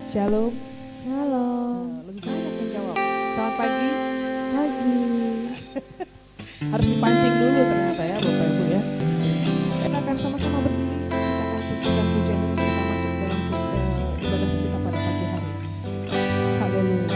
Shalom. Halo, Lebih banyak yang jawab. Selamat pagi. pagi. Harus dipancing dulu ternyata ya Bapak Ibu ya. Kita akan sama-sama berdiri. Kita akan pujikan pujian ini kita masuk dalam ibadah kita pada pagi hari ini. Haleluya.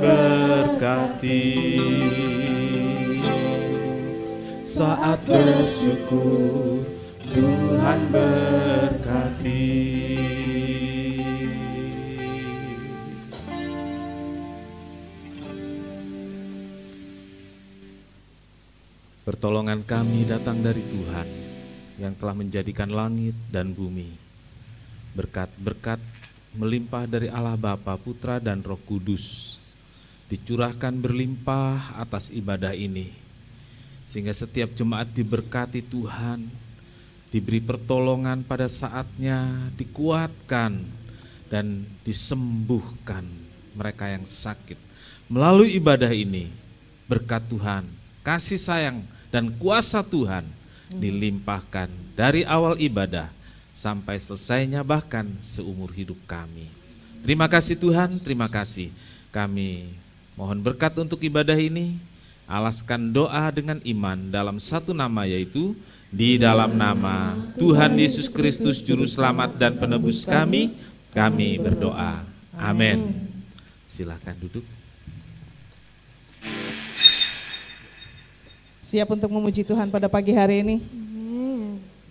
berkati. Saat bersyukur Tuhan berkati. Pertolongan kami datang dari Tuhan yang telah menjadikan langit dan bumi. Berkat-berkat melimpah dari Allah Bapa, Putra, dan Roh Kudus dicurahkan berlimpah atas ibadah ini, sehingga setiap jemaat diberkati Tuhan, diberi pertolongan pada saatnya, dikuatkan dan disembuhkan mereka yang sakit. Melalui ibadah ini, berkat Tuhan, kasih sayang dan kuasa Tuhan dilimpahkan dari awal ibadah sampai selesainya, bahkan seumur hidup kami. Terima kasih Tuhan, terima kasih. Kami mohon berkat untuk ibadah ini. Alaskan doa dengan iman dalam satu nama, yaitu di dalam nama Tuhan Yesus Kristus Juru Selamat dan Penebus kami berdoa. Amin. Silakan duduk. Siap untuk memuji Tuhan pada pagi hari ini?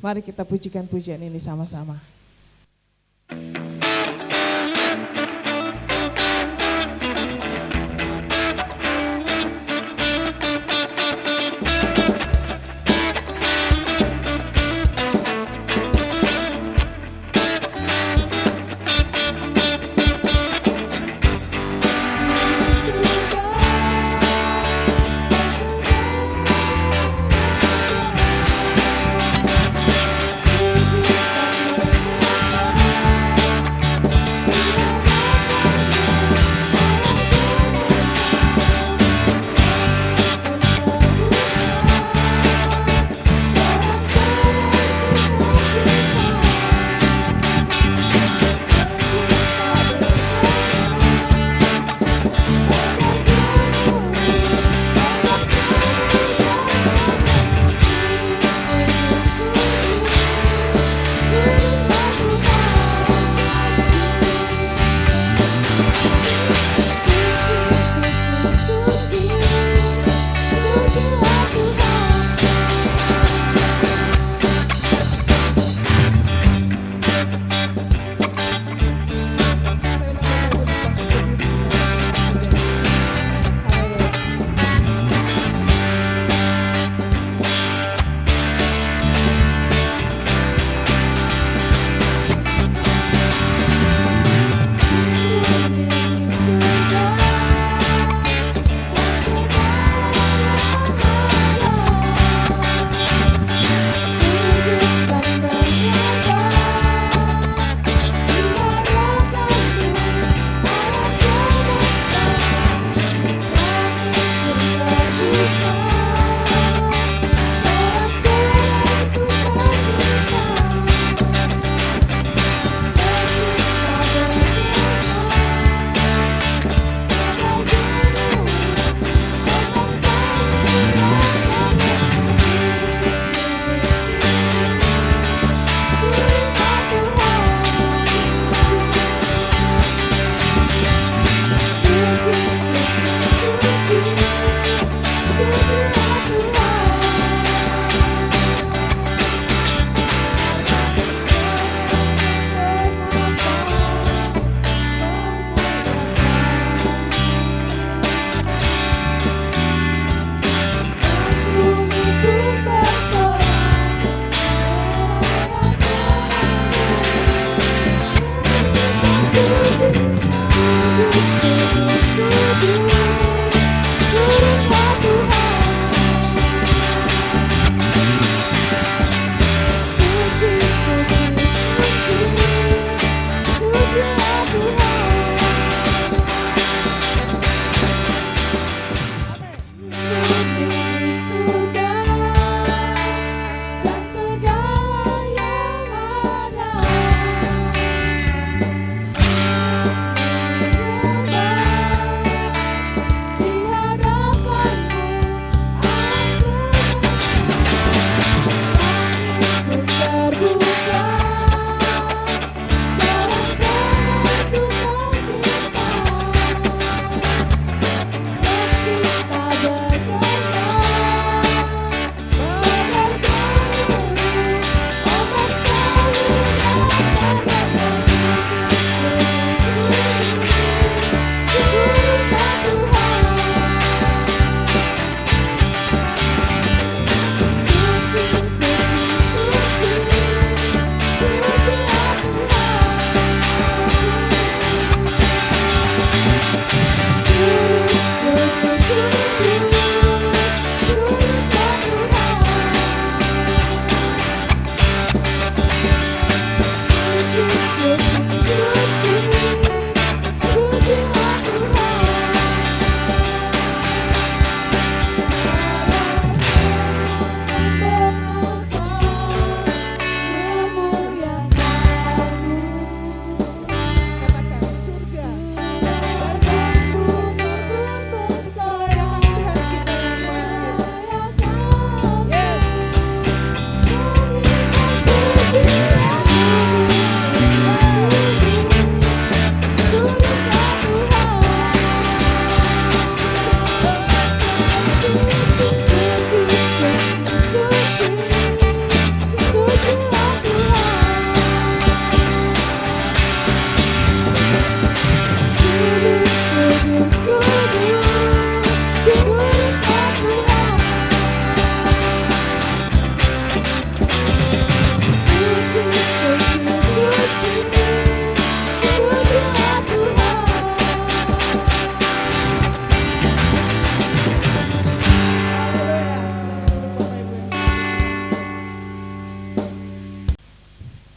Mari kita pujikan pujian ini sama-sama. Pujikan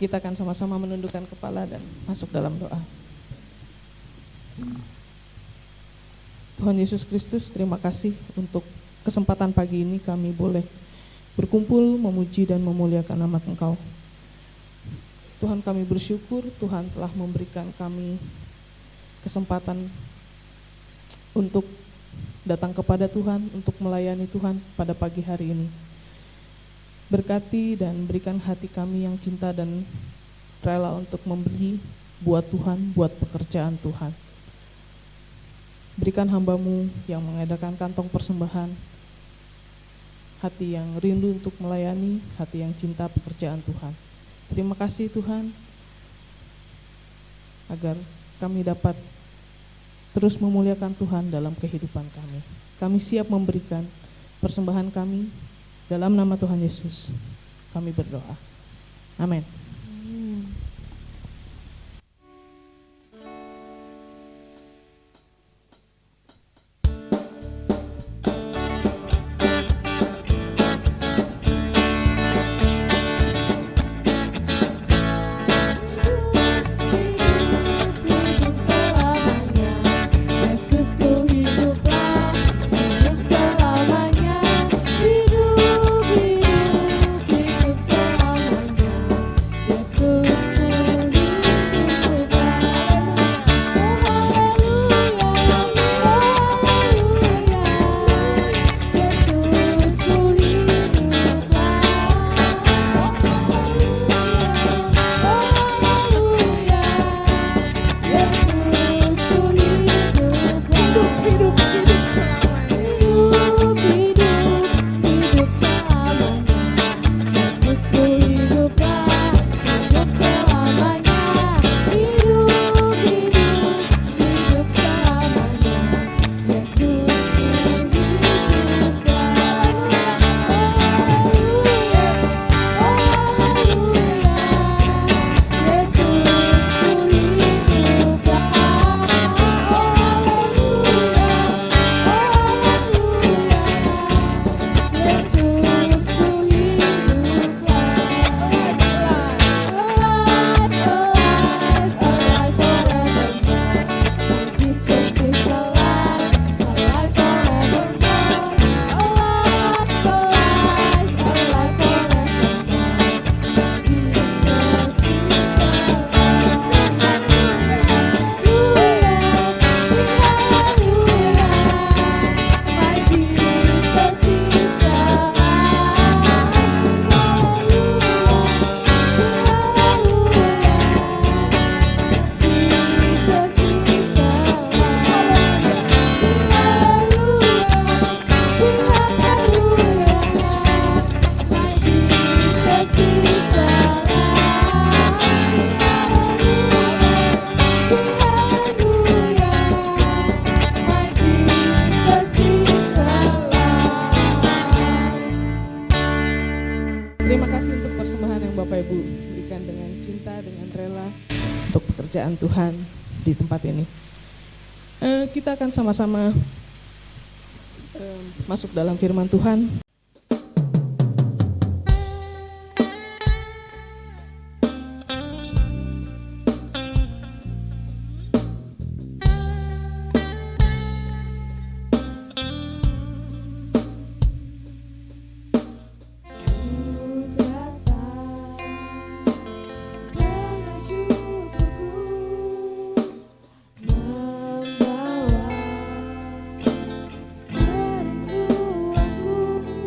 Kita akan sama-sama menundukkan kepala dan masuk dalam doa. Tuhan Yesus Kristus, terima kasih untuk kesempatan pagi ini kami boleh berkumpul, memuji dan memuliakan nama Engkau. Tuhan, kami bersyukur Tuhan telah memberikan kami kesempatan untuk datang kepada Tuhan, untuk melayani Tuhan pada pagi hari ini. Berkati dan berikan hati kami yang cinta dan rela untuk memberi buat Tuhan, buat pekerjaan Tuhan. Berikan hamba-Mu yang mengadakan kantong persembahan, hati yang rindu untuk melayani, hati yang cinta pekerjaan Tuhan. Terima kasih Tuhan, agar kami dapat terus memuliakan Tuhan dalam kehidupan kami. Kami siap memberikan persembahan kami. Dalam nama Tuhan Yesus, kami berdoa. Amin. Terima kasih untuk persembahan yang Bapak Ibu berikan dengan cinta, dengan rela untuk pekerjaan Tuhan di tempat ini. Kita akan sama-sama masuk dalam firman Tuhan. Membawa diriku aku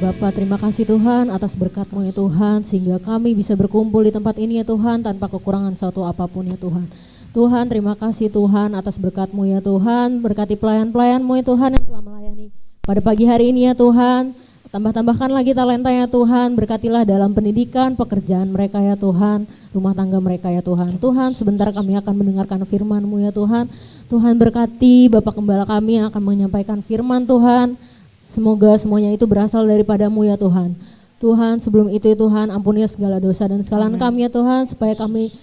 Bapa, terima kasih Tuhan atas berkat-Mu ya Tuhan, sehingga kami bisa berkumpul di tempat ini ya Tuhan tanpa kekurangan suatu apapun ya Tuhan. Tuhan, terima kasih Tuhan atas berkat-Mu ya Tuhan, berkati pelayan-pelayan-Mu ya Tuhan yang telah melayani pada pagi hari ini ya Tuhan. Tambah-tambahkan lagi talenta ya Tuhan, berkatilah dalam pendidikan, pekerjaan mereka ya Tuhan, rumah tangga mereka ya Tuhan. Tuhan, sebentar kami akan mendengarkan firman-Mu ya Tuhan. Tuhan berkati Bapak Gembala kami yang akan menyampaikan firman Tuhan. Semoga semuanya itu berasal daripada-Mu ya Tuhan. Tuhan, sebelum itu Tuhan, ampunilah segala dosa dan kesalahan kami ya Tuhan, supaya kami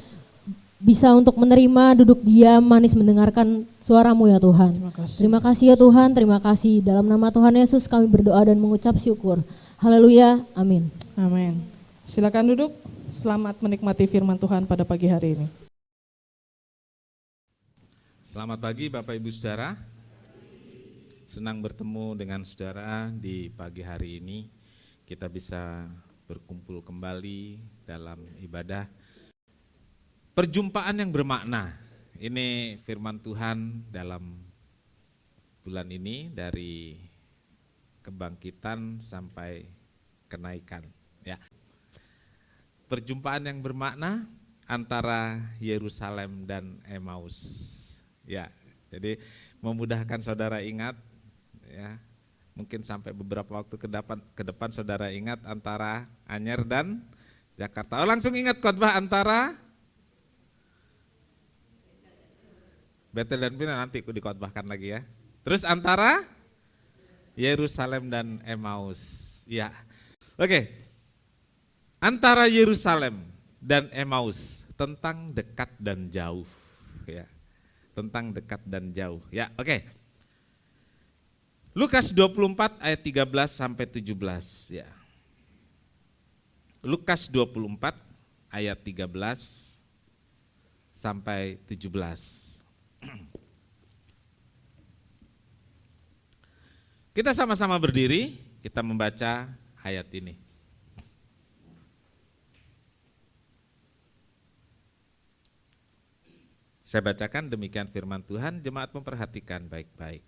bisa untuk menerima, duduk diam, manis mendengarkan suara-Mu ya Tuhan. Terima kasih ya Tuhan, terima kasih. Dalam nama Tuhan Yesus kami berdoa dan mengucap syukur. Haleluya, amin. Amin. Silakan duduk, selamat menikmati firman Tuhan pada pagi hari ini. Selamat pagi Bapak Ibu Saudara. Senang bertemu dengan saudara di pagi hari ini. Kita bisa berkumpul kembali dalam ibadah. Perjumpaan yang bermakna. Ini firman Tuhan dalam bulan ini dari kebangkitan sampai kenaikan. Ya. Perjumpaan yang bermakna antara Yerusalem dan Emmaus. Ya, jadi memudahkan saudara ingat. Ya, mungkin sampai beberapa waktu ke depan saudara ingat antara Anyer dan Jakarta. Oh, langsung ingat khotbah antara Betel dan Pina, nanti dikhotbahkan lagi ya. Terus antara Yerusalem dan Emmaus. Ya. Oke. Antara Yerusalem dan Emmaus tentang dekat dan jauh. Ya. Tentang dekat dan jauh. Ya, oke. Lukas 24 ayat 13 sampai 17 ya. Lukas 24 ayat 13 sampai 17. Kita sama-sama berdiri, kita membaca ayat ini. Saya bacakan demikian firman Tuhan, jemaat memperhatikan baik-baik.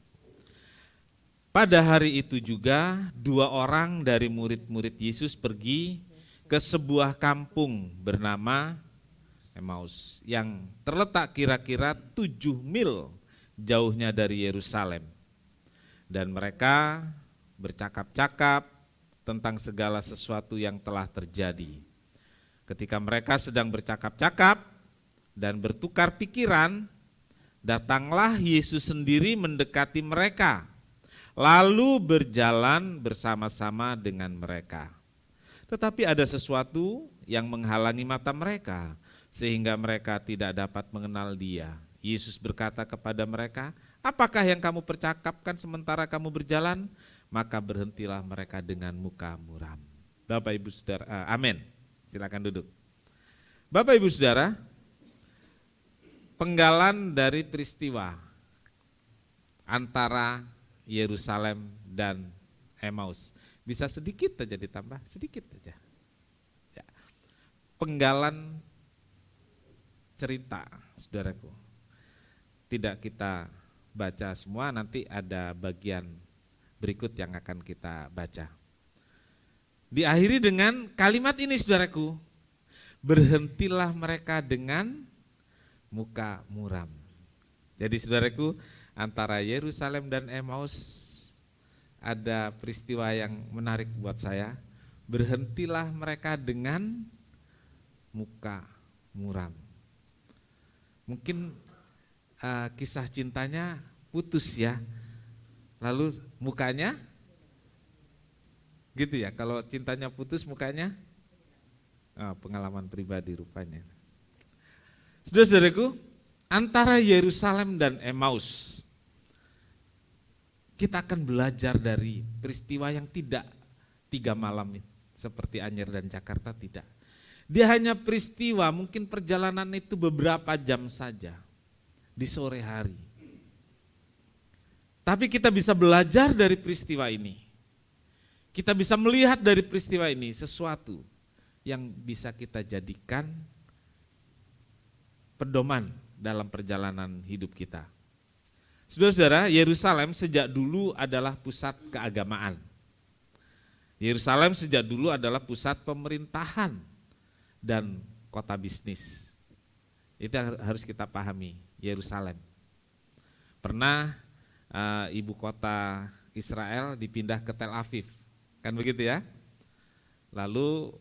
Pada hari itu juga 2 orang dari murid-murid Yesus pergi ke sebuah kampung bernama Emmaus yang terletak kira-kira 7 mil jauhnya dari Yerusalem. Dan mereka bercakap-cakap tentang segala sesuatu yang telah terjadi. Ketika mereka sedang bercakap-cakap dan bertukar pikiran, datanglah Yesus sendiri mendekati mereka. Lalu berjalan bersama-sama dengan mereka. Tetapi ada sesuatu yang menghalangi mata mereka, sehingga mereka tidak dapat mengenal Dia. Yesus berkata kepada mereka, apakah yang kamu percakapkan sementara kamu berjalan? Maka berhentilah mereka dengan muka muram. Bapak Ibu Saudara, amin. Silakan duduk. Bapak Ibu Saudara, penggalan dari peristiwa antara Yerusalem dan Emmaus. Bisa sedikit saja ditambah, sedikit saja. Ya. Penggalan cerita, saudaraku. Tidak kita baca semua, nanti ada bagian berikut yang akan kita baca. Diakhiri dengan kalimat ini, saudaraku. Berhentilah mereka dengan muka muram. Jadi saudaraku, antara Yerusalem dan Emmaus ada peristiwa yang menarik buat saya. Berhentilah mereka dengan muka muram. Mungkin kisah cintanya putus ya, lalu mukanya gitu ya. Kalau cintanya putus mukanya pengalaman pribadi rupanya. Saudara-saudaraku, antara Yerusalem dan Emmaus, kita akan belajar dari peristiwa yang tidak 3 malam seperti Anyer dan Jakarta, tidak. Dia hanya peristiwa, mungkin perjalanan itu beberapa jam saja di sore hari. Tapi kita bisa belajar dari peristiwa ini. Kita bisa melihat dari peristiwa ini sesuatu yang bisa kita jadikan pedoman dalam perjalanan hidup kita. Saudara-saudara, Yerusalem sejak dulu adalah pusat keagamaan. Yerusalem sejak dulu adalah pusat pemerintahan dan kota bisnis. Itu yang harus kita pahami, Yerusalem. Pernah ibu kota Israel dipindah ke Tel Aviv, kan begitu ya. Lalu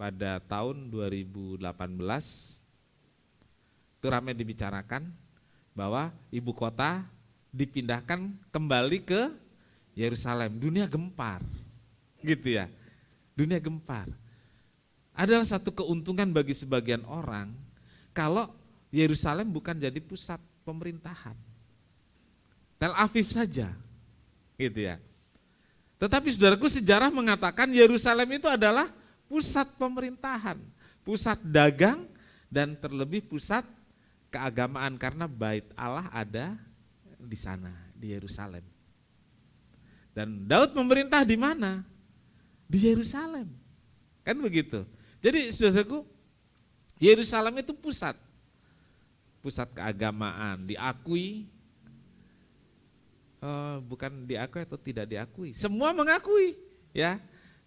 pada tahun 2018 itu ramai dibicarakan bahwa ibu kota dipindahkan kembali ke Yerusalem. Dunia gempar, gitu ya. Dunia gempar. Adalah satu keuntungan bagi sebagian orang kalau Yerusalem bukan jadi pusat pemerintahan. Tel Aviv saja, gitu ya. Tetapi saudaraku, sejarah mengatakan Yerusalem itu adalah pusat pemerintahan, pusat dagang, dan terlebih pusat keagamaan karena bait Allah ada di sana, di Yerusalem. Dan Daud memerintah di mana? Di Yerusalem. Kan begitu. Jadi saudaraku, Yerusalem itu pusat keagamaan, diakui, bukan diakui atau tidak diakui, semua mengakui, ya.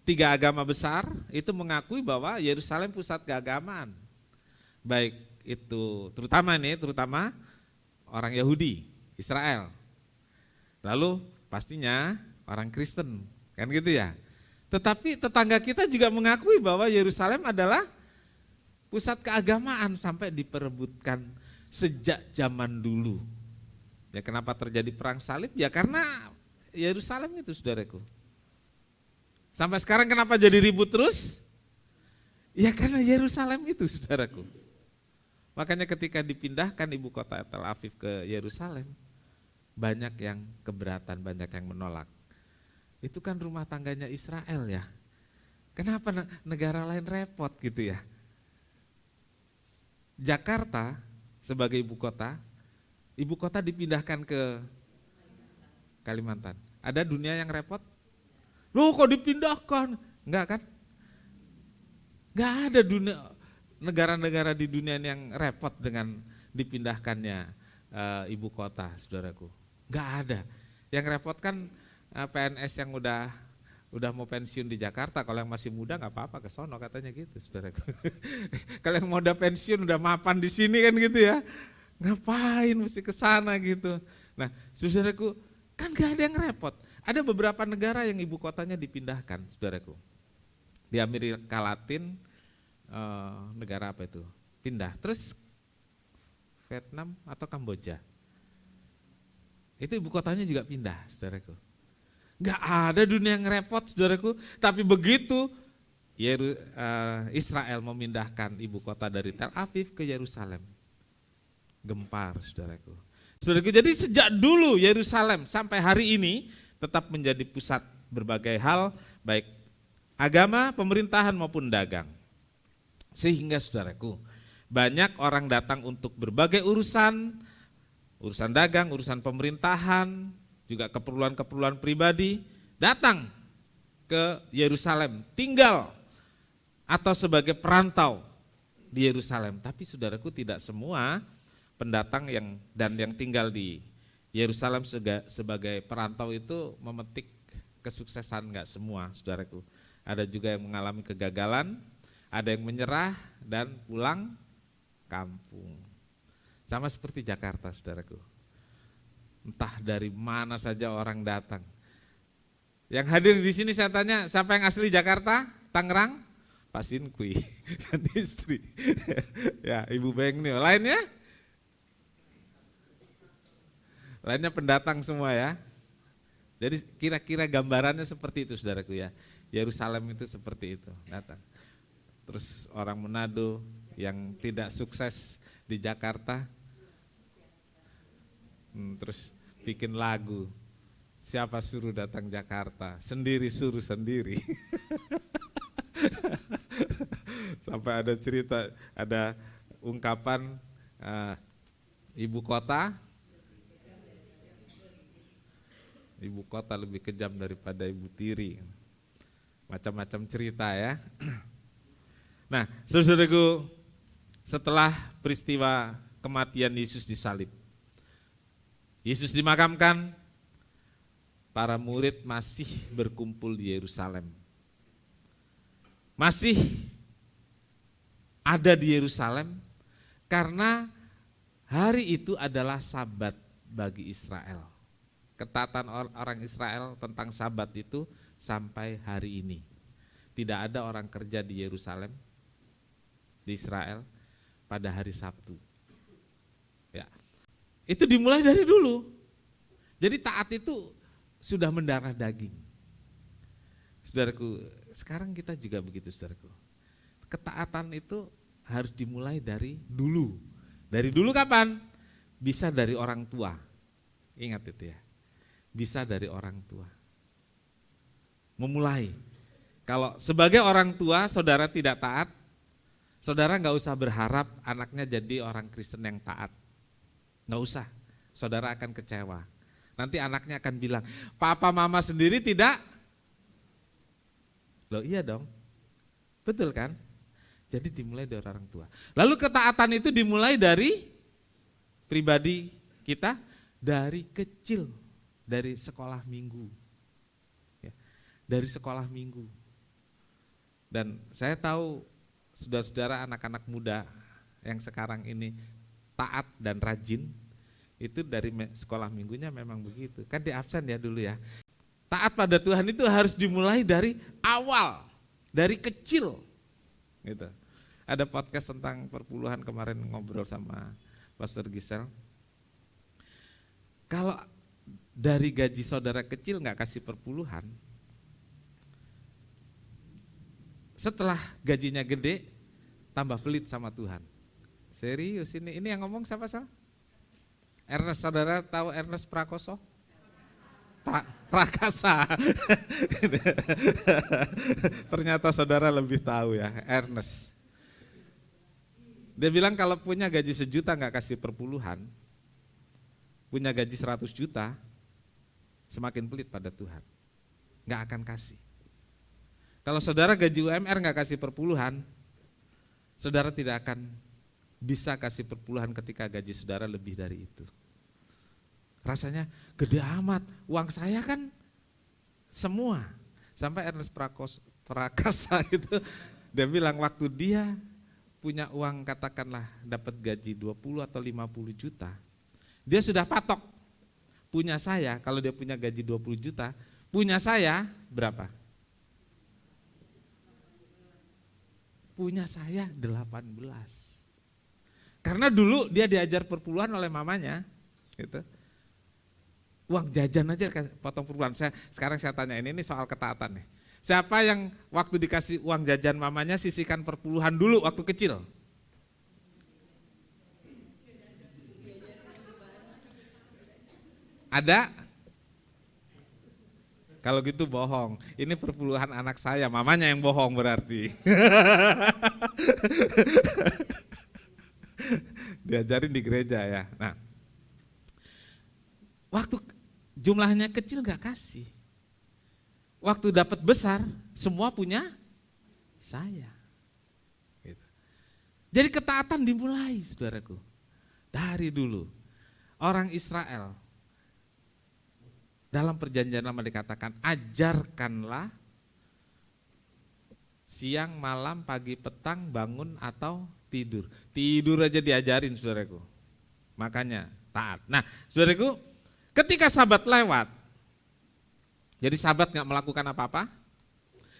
3 agama besar itu mengakui bahwa Yerusalem pusat keagamaan. Baik itu terutama orang Yahudi, Israel. Lalu pastinya orang Kristen, kan gitu ya. Tetapi tetangga kita juga mengakui bahwa Yerusalem adalah pusat keagamaan sampai diperebutkan sejak zaman dulu. Ya, kenapa terjadi perang salib? Ya karena Yerusalem itu, saudaraku. Sampai sekarang kenapa jadi ribut terus? Ya karena Yerusalem itu, saudaraku. Makanya ketika dipindahkan ibu kota Tel Aviv ke Yerusalem, banyak yang keberatan, banyak yang menolak. Itu kan rumah tangganya Israel ya. Kenapa negara lain repot gitu ya? Jakarta sebagai ibu kota dipindahkan ke Kalimantan. Ada dunia yang repot? Loh kok dipindahkan? Enggak kan? Enggak ada negara-negara di dunia yang repot dengan dipindahkannya ibu kota, saudaraku. Enggak ada. Yang repot kan PNS yang udah mau pensiun di Jakarta. Kalau yang masih muda nggak apa-apa ke sono katanya gitu, saudaraku. Kalau yang mau udah pensiun udah mapan di sini kan gitu ya, ngapain mesti ke sana gitu. Nah, saudaraku, kan nggak ada yang repot. Ada beberapa negara yang ibu kotanya dipindahkan, saudaraku. Di Amerika Latin, negara apa itu? Pindah. Terus Vietnam atau Kamboja. Itu ibu kotanya juga pindah, saudaraku. Nggak ada dunia yang repot, saudaraku. Tapi begitu Israel memindahkan ibu kota dari Tel Aviv ke Yerusalem, gempar, saudaraku. Saudaraku, jadi sejak dulu Yerusalem sampai hari ini tetap menjadi pusat berbagai hal, baik agama, pemerintahan maupun dagang. Sehingga saudaraku, banyak orang datang untuk berbagai urusan dagang, urusan pemerintahan, juga keperluan-keperluan pribadi, datang ke Yerusalem, tinggal atau sebagai perantau di Yerusalem. Tapi saudaraku, tidak semua pendatang yang tinggal di Yerusalem sebagai perantau itu memetik kesuksesan, enggak semua, saudaraku. Ada juga yang mengalami kegagalan, ada yang menyerah dan pulang kampung. Sama seperti Jakarta, saudaraku. Entah dari mana saja orang datang. Yang hadir di sini saya tanya, siapa yang asli Jakarta? Tangerang? Pak Sinkui dan istri. Ya, Ibu Bengni. Lainnya? Lainnya pendatang semua ya. Jadi kira-kira gambarannya seperti itu, saudaraku ya. Yerusalem itu seperti itu, datang. Terus orang Manado yang tidak sukses di Jakarta, terus bikin lagu, siapa suruh datang Jakarta, sendiri suruh sendiri. Sampai ada cerita, ada ungkapan ibu kota lebih kejam daripada ibu tiri. Macam-macam cerita ya. Nah, saudaraku, setelah peristiwa kematian Yesus disalib, Yesus dimakamkan, para murid masih berkumpul di Yerusalem. Masih ada di Yerusalem karena hari itu adalah Sabat bagi Israel. Ketaatan orang Israel tentang Sabat itu sampai hari ini. Tidak ada orang kerja di Yerusalem, di Israel pada hari Sabtu. Ya. Itu dimulai dari dulu. Jadi taat itu sudah mendarah daging. Saudaraku, sekarang kita juga begitu, saudaraku. Ketaatan itu harus dimulai dari dulu. Dari dulu kapan? Bisa dari orang tua. Ingat itu ya. Bisa dari orang tua. Memulai. Kalau sebagai orang tua saudara tidak taat, saudara nggak usah berharap anaknya jadi orang Kristen yang taat. Nggak usah, saudara akan kecewa. Nanti anaknya akan bilang, papa mama sendiri tidak? Loh iya dong, betul kan? Jadi dimulai dari orang tua. Lalu ketaatan itu dimulai dari pribadi kita, dari kecil, dari sekolah minggu. Ya, dari sekolah minggu. Dan saya tahu saudara-saudara anak-anak muda yang sekarang ini taat dan rajin, itu dari sekolah minggunya memang begitu. Kan di absen ya dulu ya. Taat pada Tuhan itu harus dimulai dari awal, dari kecil. Gitu. Ada podcast tentang perpuluhan kemarin ngobrol sama Pastor Gisel. Kalau dari gaji saudara kecil nggak kasih perpuluhan, setelah gajinya gede tambah pelit sama Tuhan. Serius ini yang ngomong siapa Sal? Ernest, saudara tahu Ernest Prakoso? Prakasa. Ternyata saudara lebih tahu ya, Ernest. Dia bilang kalau punya gaji 1 juta nggak kasih perpuluhan, punya gaji 100 juta, semakin pelit pada Tuhan. Nggak akan kasih. Kalau saudara gaji UMR nggak kasih perpuluhan, saudara tidak akan bisa kasih perpuluhan ketika gaji saudara lebih dari itu. Rasanya gede amat, uang saya kan semua. Sampai Ernest Prakasa itu dia bilang waktu dia punya uang katakanlah dapat gaji 20 atau 50 juta, dia sudah patok. Punya saya, kalau dia punya gaji 20 juta, punya saya berapa? Punya saya 18. Karena dulu dia diajar perpuluhan oleh mamanya, gitu. Uang jajan aja potong perpuluhan. Sekarang saya tanya ini soal ketaatan nih. Siapa yang waktu dikasih uang jajan mamanya sisihkan perpuluhan dulu waktu kecil? Ada? Kalau gitu bohong. Ini perpuluhan anak saya, mamanya yang bohong berarti. Diajarin di gereja ya. Nah, waktu jumlahnya kecil gak kasih. Waktu dapat besar, semua punya saya. Gitu. Jadi ketaatan dimulai, saudaraku, dari dulu. Orang Israel dalam perjanjian lama dikatakan, ajarkanlah siang, malam, pagi, petang, bangun atau tidur. Tidur aja diajarin, saudaraku. Makanya taat. Nah, saudaraku, ketika Sabat lewat, jadi Sabat gak melakukan apa-apa.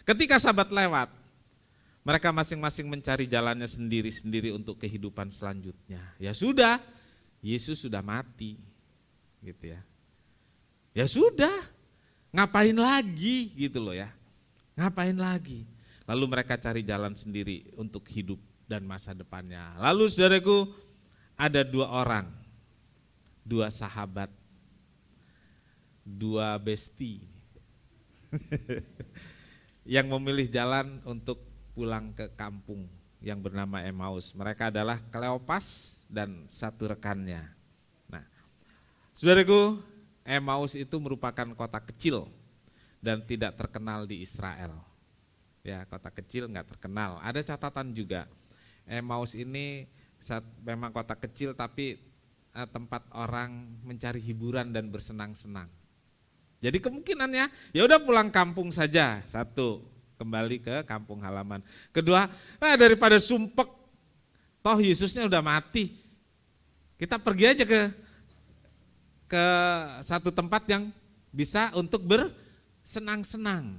Ketika Sabat lewat, mereka masing-masing mencari jalannya sendiri-sendiri untuk kehidupan selanjutnya. Ya sudah, Yesus sudah mati, gitu ya. Ya sudah, ngapain lagi gitu loh ya. Ngapain lagi? Lalu mereka cari jalan sendiri untuk hidup dan masa depannya. Lalu saudaraku, ada 2 orang, 2 sahabat, 2 besti yang memilih jalan untuk pulang ke kampung yang bernama Emmaus. Mereka adalah Kleopas dan 1 rekannya. Nah, saudaraku, Emmaus itu merupakan kota kecil dan tidak terkenal di Israel. Ya, kota kecil nggak terkenal. Ada catatan juga, Emmaus ini memang kota kecil tapi tempat orang mencari hiburan dan bersenang-senang. Jadi kemungkinannya ya udah pulang kampung saja, satu, kembali ke kampung halaman. Kedua, daripada sumpek, toh Yesusnya udah mati, kita pergi aja ke satu tempat yang bisa untuk bersenang-senang.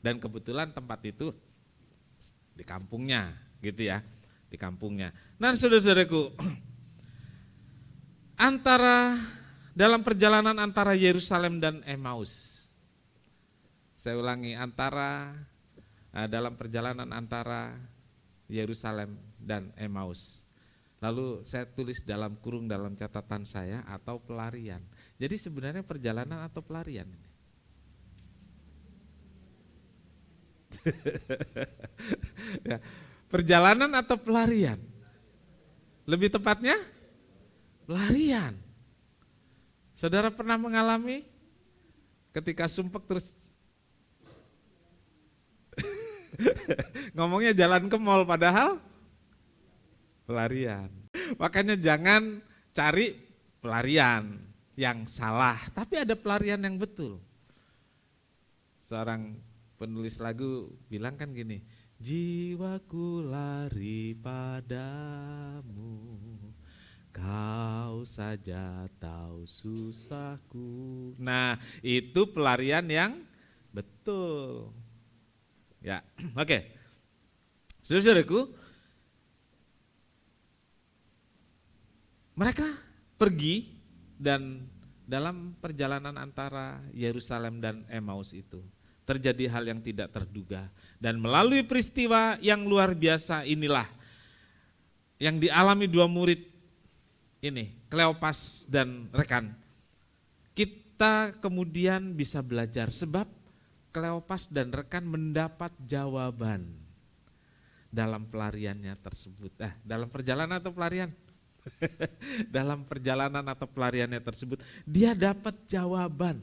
Dan kebetulan tempat itu di kampungnya, gitu ya, di kampungnya. Nah, saudara-saudaraku, dalam perjalanan antara Yerusalem dan Emmaus, saya ulangi, dalam perjalanan antara Yerusalem dan Emmaus. Lalu saya tulis dalam kurung dalam catatan saya, atau pelarian. Jadi sebenarnya perjalanan atau pelarian ini? Ya, perjalanan atau pelarian? Lebih tepatnya pelarian. Saudara pernah mengalami ketika sumpek terus ngomongnya jalan ke mall padahal pelarian. Makanya jangan cari pelarian yang salah, tapi ada pelarian yang betul. Seorang penulis lagu bilang kan gini, jiwaku lari padamu, kau saja tahu susahku. Nah, itu pelarian yang betul. Ya, oke. Saudara-saudaraku, mereka pergi dan dalam perjalanan antara Yerusalem dan Emmaus itu terjadi hal yang tidak terduga. Dan melalui peristiwa yang luar biasa inilah yang dialami dua murid ini, Kleopas dan rekan. Kita kemudian bisa belajar sebab Kleopas dan rekan mendapat jawaban dalam pelariannya tersebut. Dalam perjalanan atau pelarian? Dalam perjalanan atau pelariannya tersebut, dia dapat jawaban.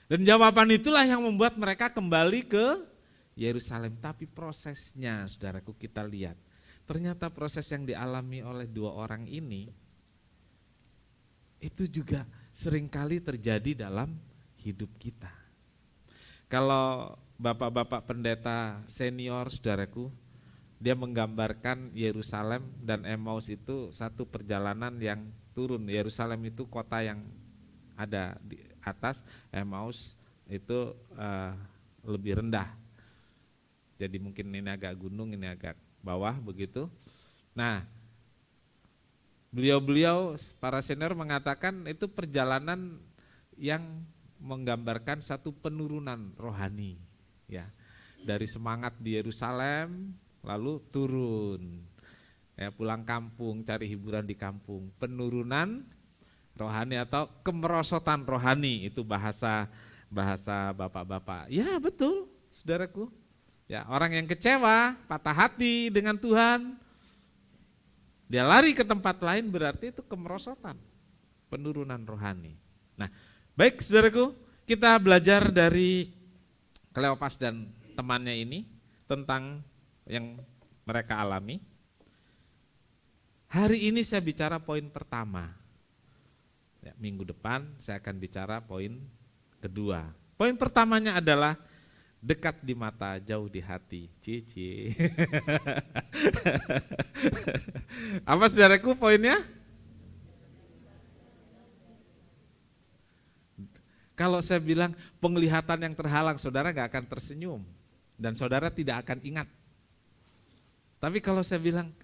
Dan jawaban itulah yang membuat mereka kembali ke Yerusalem. Tapi prosesnya, saudaraku, kita lihat. Ternyata proses yang dialami oleh dua orang ini itu juga seringkali terjadi dalam hidup kita. Kalau bapak-bapak pendeta senior, saudaraku, dia menggambarkan Yerusalem dan Emmaus itu satu perjalanan yang turun. Yerusalem itu kota yang ada di atas, Emmaus itu lebih rendah. Jadi mungkin ini agak gunung, ini agak bawah begitu. Nah, beliau-beliau para senior mengatakan itu perjalanan yang menggambarkan satu penurunan rohani, ya, dari semangat di Yerusalem lalu turun, ya, pulang kampung cari hiburan di kampung, penurunan rohani atau kemerosotan rohani, itu bahasa bapak-bapak. Ya betul, saudaraku. Ya, orang yang kecewa, patah hati dengan Tuhan, dia lari ke tempat lain, berarti itu kemerosotan, penurunan rohani. Nah, baik saudaraku, kita belajar dari Kleopas dan temannya ini tentang yang mereka alami. Hari ini saya bicara poin pertama. Ya, minggu depan saya akan bicara poin kedua. Poin pertamanya adalah dekat di mata, jauh di hati. Cici. Apa saudaraku poinnya? Kalau saya bilang penglihatan yang terhalang, saudara gak akan tersenyum dan saudara tidak akan ingat. Tapi kalau saya bilang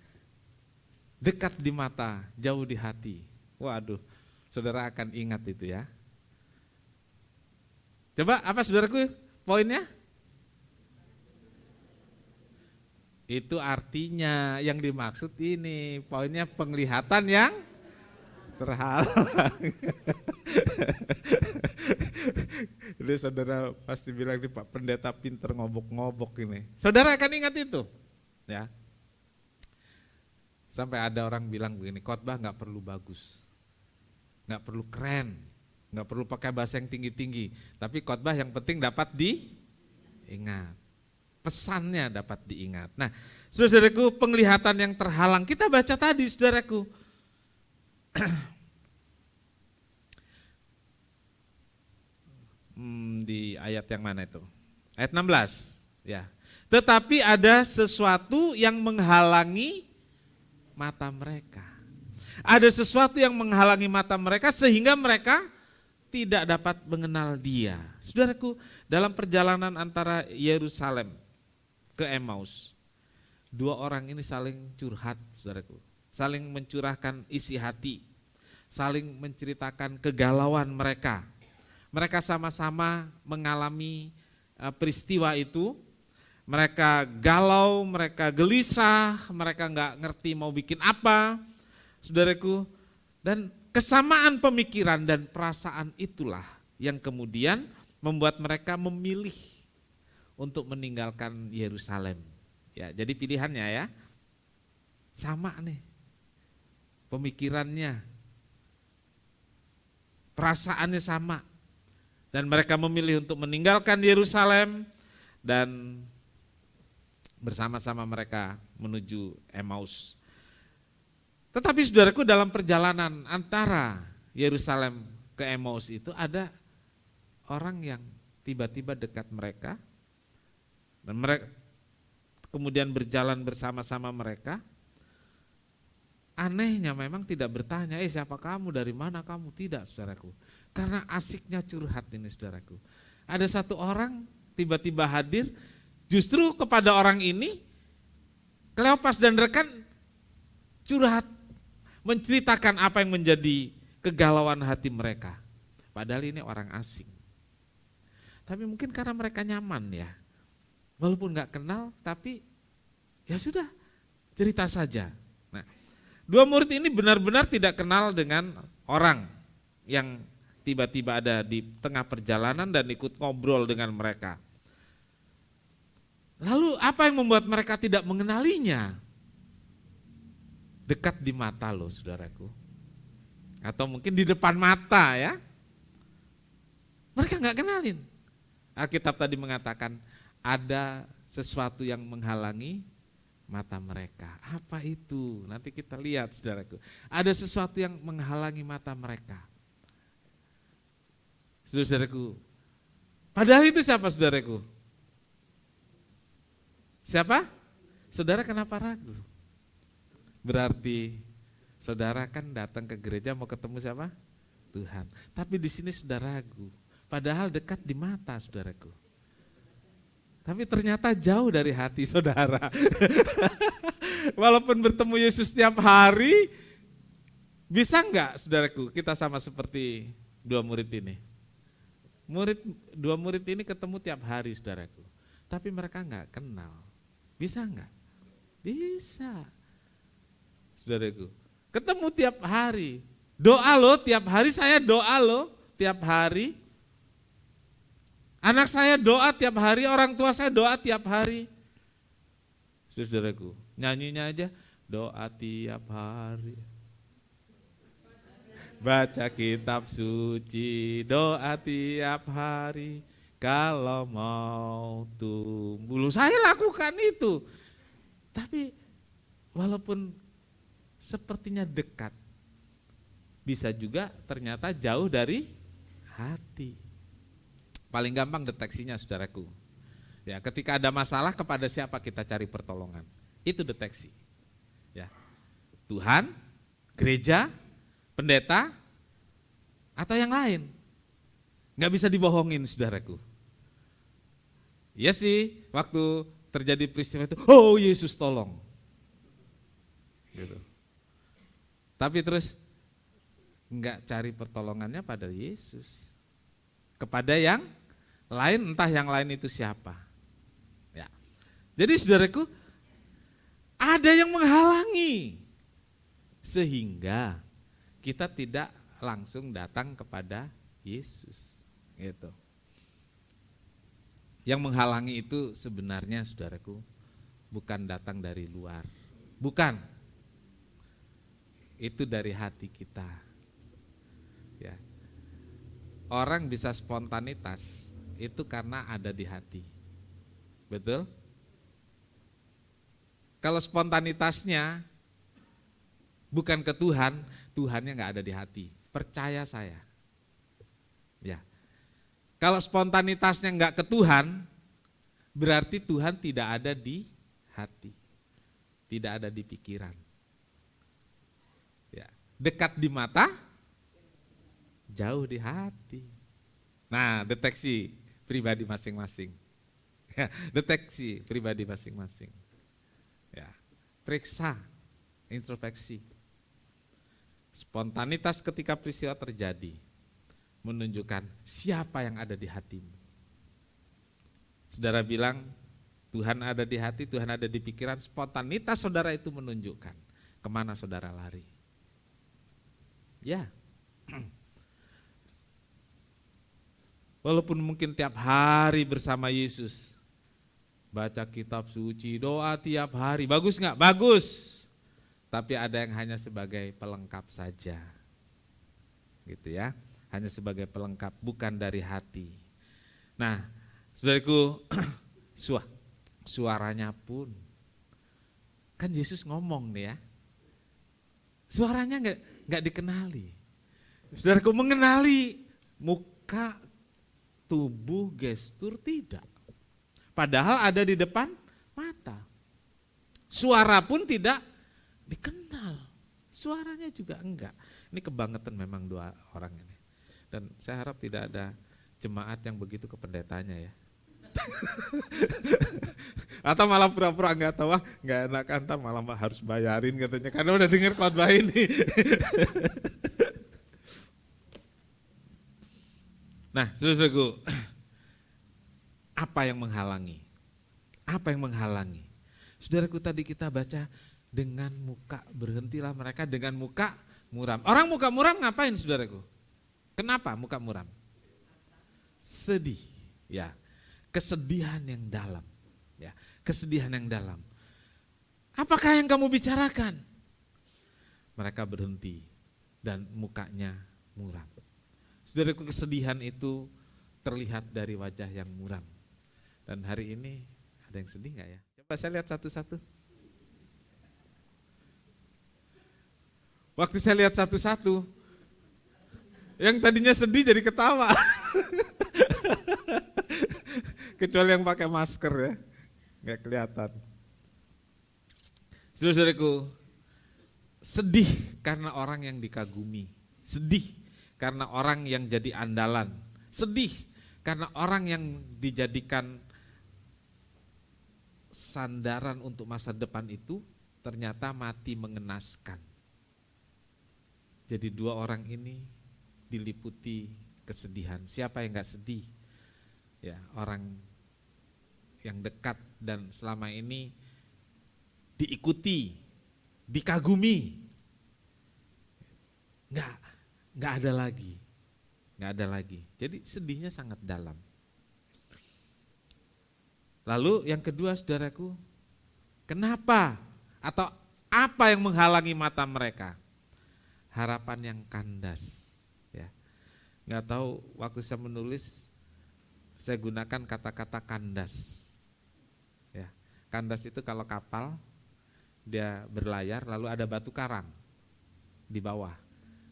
dekat di mata, jauh di hati, waduh, saudara akan ingat itu ya. Coba apa saudaraku poinnya? Itu artinya yang dimaksud ini, poinnya penglihatan yang terhalang. Jadi saudara pasti bilang nih, Pak Pendeta pinter ngobok-ngobok ini. Saudara akan ingat itu, ya. Sampai ada orang bilang begini, khotbah nggak perlu bagus, nggak perlu keren, nggak perlu pakai bahasa yang tinggi-tinggi, tapi khotbah yang penting dapat diingat. Pesannya dapat diingat. Nah, saudaraku, penglihatan yang terhalang, kita baca tadi saudaraku. Di ayat yang mana itu? Ayat 16. Ya. Tetapi ada sesuatu yang menghalangi mata mereka. Ada sesuatu yang menghalangi mata mereka sehingga mereka tidak dapat mengenal Dia. Saudaraku, dalam perjalanan antara Yerusalem ke Emmaus, dua orang ini saling curhat, saudaraku. Saling mencurahkan isi hati, saling menceritakan kegalauan mereka. Mereka sama-sama mengalami peristiwa itu. Mereka galau, mereka gelisah, mereka nggak ngerti mau bikin apa, saudaraku. Dan kesamaan pemikiran dan perasaan itulah yang kemudian membuat mereka memilih untuk meninggalkan Yerusalem. Ya, jadi pilihannya ya sama nih, pemikirannya, perasaannya sama, dan mereka memilih untuk meninggalkan Yerusalem dan bersama-sama mereka menuju Emmaus. Tetapi saudaraku, dalam perjalanan antara Yerusalem ke Emmaus itu ada orang yang tiba-tiba dekat mereka dan mereka kemudian berjalan bersama-sama mereka. Anehnya memang tidak bertanya, siapa kamu, dari mana kamu, tidak saudaraku. Karena asiknya curhat ini saudaraku. Ada satu orang tiba-tiba hadir, justru kepada orang ini Kleopas dan rekan curhat, menceritakan apa yang menjadi kegalauan hati mereka. Padahal ini orang asing. Tapi mungkin karena mereka nyaman ya, walaupun gak kenal, tapi ya sudah, cerita saja. Nah, dua murid ini benar-benar tidak kenal dengan orang yang tiba-tiba ada di tengah perjalanan dan ikut ngobrol dengan mereka. Lalu apa yang membuat mereka tidak mengenalinya? Dekat di mata loh saudaraku. Atau mungkin di depan mata ya. Mereka gak kenalin. Alkitab tadi mengatakan ada sesuatu yang menghalangi mata mereka. Apa itu? Nanti kita lihat saudaraku. Ada sesuatu yang menghalangi mata mereka. Saudaraku. Padahal itu siapa saudaraku? Siapa? Saudara kenapa ragu? Berarti saudara kan datang ke gereja mau ketemu siapa? Tuhan. Tapi di sini sudah ragu. Padahal dekat di mata saudaraku. Tapi ternyata jauh dari hati saudara. Walaupun bertemu Yesus setiap hari, bisa enggak saudaraku kita sama seperti dua murid ini? Dua murid ini ketemu tiap hari saudaraku. Tapi mereka enggak kenal. Bisa enggak? Bisa. Saudaraku, ketemu tiap hari. Doa loh tiap hari, saya doa loh tiap hari. Anak saya doa tiap hari, orang tua saya doa tiap hari. Saudaraku, nyanyinya aja, doa tiap hari. Baca kitab suci, doa tiap hari. Kalau mau tumbuh, saya lakukan itu. Tapi walaupun sepertinya dekat, bisa juga ternyata jauh dari hati. Paling gampang deteksinya saudaraku. Ya, ketika ada masalah kepada siapa kita cari pertolongan. Itu deteksi. Ya. Tuhan, gereja, pendeta, atau yang lain. Nggak bisa dibohongin saudaraku. Iya sih, waktu terjadi peristiwa itu, oh Yesus tolong. Gitu. Tapi terus enggak cari pertolongannya pada Yesus. Kepada yang lain, entah yang lain itu siapa. Ya. Jadi saudaraku, ada yang menghalangi. Sehingga kita tidak langsung datang kepada Yesus. Gitu. Yang menghalangi itu sebenarnya saudaraku bukan datang dari luar. Bukan. Itu dari hati kita. Ya. Orang bisa spontanitas itu karena ada di hati. Betul? Kalau spontanitasnya bukan ke Tuhan, Tuhannya nggak ada di hati. Percaya saya. Ya. Kalau spontanitasnya enggak ke Tuhan, berarti Tuhan tidak ada di hati, tidak ada di pikiran. Ya, dekat di mata, jauh di hati. Nah, deteksi pribadi masing-masing. Ya, deteksi pribadi masing-masing. Ya, periksa, introspeksi. Spontanitas ketika peristiwa terjadi menunjukkan siapa yang ada di hatimu. Saudara bilang Tuhan ada di hati, Tuhan ada di pikiran, spontanitas saudara itu menunjukkan kemana saudara lari. Ya. Walaupun mungkin tiap hari bersama Yesus, baca kitab suci, doa tiap hari, bagus nggak? Bagus. Tapi ada yang hanya sebagai pelengkap saja. Gitu ya, hanya sebagai pelengkap, bukan dari hati. Nah, saudaraku, suaranya pun, kan Yesus ngomong nih ya, suaranya nggak dikenali. Saudaraku, mengenali muka, tubuh, gestur tidak. Padahal ada di depan mata. Suara pun tidak dikenal. Suaranya juga enggak. Ini kebangetan memang dua orang ini. Dan saya harap tidak ada jemaat yang begitu ke pendetanya ya. Atau malah pura-pura enggak tahu, enggak enak antar malah harus bayarin katanya karena udah dengar khotbah ini. Nah, saudaraku, apa yang menghalangi? Apa yang menghalangi? Saudaraku, tadi kita baca dengan muka, berhentilah mereka dengan muka muram. Orang muka muram ngapain, saudaraku? Kenapa muka muram? Sedih, ya. Kesedihan yang dalam, ya. Kesedihan yang dalam. Apakah yang kamu bicarakan? Mereka berhenti dan mukanya muram. Saudaraku, kesedihan itu terlihat dari wajah yang muram. Dan hari ini ada yang sedih enggak ya? Coba saya lihat satu-satu. Waktu saya lihat satu-satu, yang tadinya sedih jadi ketawa. Kecuali yang pakai masker ya, enggak kelihatan. Saudaraku, sedih karena orang yang dikagumi, sedih karena orang yang jadi andalan, sedih karena orang yang dijadikan sandaran untuk masa depan itu ternyata mati mengenaskan. Jadi dua orang ini diliputi kesedihan. Siapa yang gak sedih? Ya, orang yang dekat dan selama ini diikuti, dikagumi. Nggak ada lagi. Nggak ada lagi. Jadi sedihnya sangat dalam. Lalu yang kedua, saudaraku, kenapa atau apa yang menghalangi mata mereka? Harapan yang kandas. Ya. Nggak tahu, waktu saya menulis saya gunakan kata-kata kandas. Ya. Kandas itu kalau kapal dia berlayar lalu ada batu karang di bawah,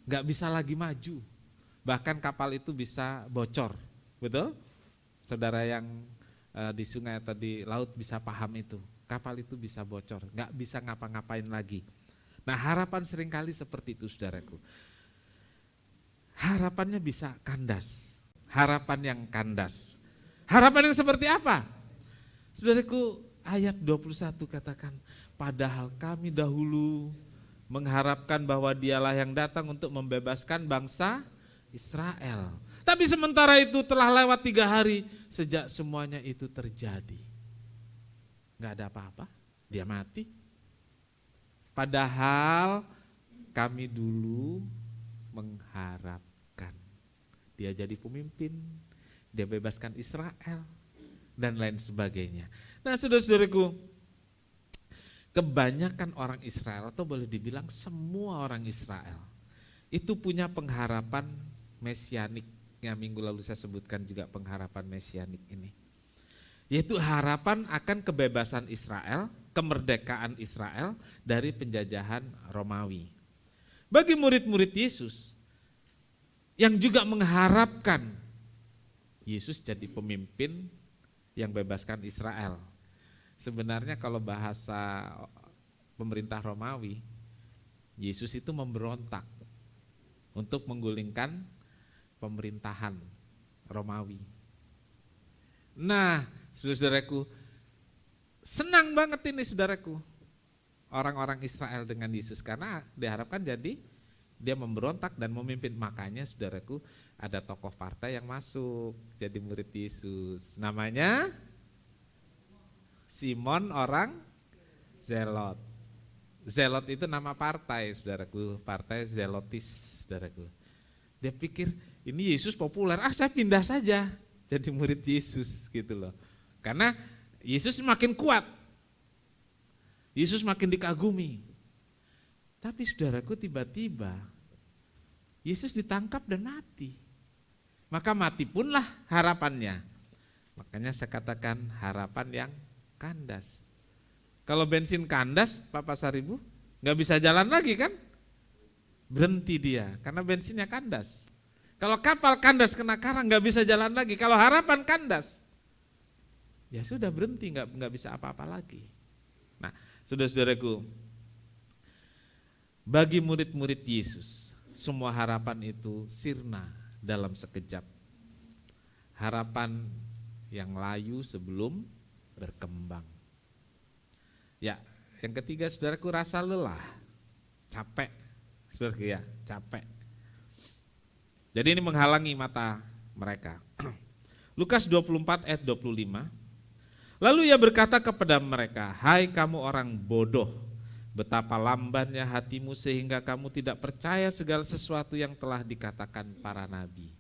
nggak bisa lagi maju, bahkan kapal itu bisa bocor, betul? Saudara yang di sungai atau di laut bisa paham itu, kapal itu bisa bocor, nggak bisa ngapa-ngapain lagi. Nah, harapan seringkali seperti itu, saudaraku. Harapannya bisa kandas, harapan yang kandas. Harapan yang seperti apa? Saudaraku, ayat 21 katakan, padahal kami dahulu mengharapkan bahwa dialah yang datang untuk membebaskan bangsa Israel. Tapi sementara itu telah lewat 3 hari sejak semuanya itu terjadi. Gak ada apa-apa, dia mati. Padahal kami dulu mengharapkan dia jadi pemimpin, dia bebaskan Israel, dan lain sebagainya. Nah, saudara-saudaraku, kebanyakan orang Israel, atau boleh dibilang semua orang Israel, itu punya pengharapan mesianik, yang minggu lalu saya sebutkan juga pengharapan mesianik ini. Yaitu harapan akan kebebasan Israel, kemerdekaan Israel dari penjajahan Romawi. Bagi murid-murid Yesus, yang juga mengharapkan Yesus jadi pemimpin yang bebaskan Israel. Sebenarnya kalau bahasa pemerintah Romawi, Yesus itu memberontak untuk menggulingkan pemerintahan Romawi. Nah, saudara-saudaraku, senang banget ini saudaraku, orang-orang Israel dengan Yesus, karena diharapkan jadi dia memberontak dan memimpin. Makanya saudaraku, ada tokoh partai yang masuk jadi murid Yesus, namanya Simon orang Zelot. Zelot itu nama partai saudaraku, partai Zelotis saudaraku. Dia pikir ini Yesus populer, saya pindah saja jadi murid Yesus gitu loh. Karena Yesus makin kuat, Yesus makin dikagumi. Tapi saudaraku, tiba-tiba Yesus ditangkap dan mati. Maka mati punlah harapannya. Makanya saya katakan harapan yang kandas. Kalau bensin kandas, Pak Pasaribu, nggak bisa jalan lagi kan? Berhenti dia, karena bensinnya kandas. Kalau kapal kandas kena karang, nggak bisa jalan lagi. Kalau harapan kandas, ya sudah berhenti, nggak bisa apa-apa lagi. Nah, saudara-saudaraku, bagi murid-murid Yesus, semua harapan itu sirna dalam sekejap. Harapan yang layu sebelum berkembang. Ya, yang ketiga saudaraku, rasa lelah, capek. Saudaraku ya, capek. Jadi ini menghalangi mata mereka. Lukas 24 ayat 25. Lalu ia berkata kepada mereka, hai kamu orang bodoh, betapa lambannya hatimu sehingga kamu tidak percaya segala sesuatu yang telah dikatakan para nabi.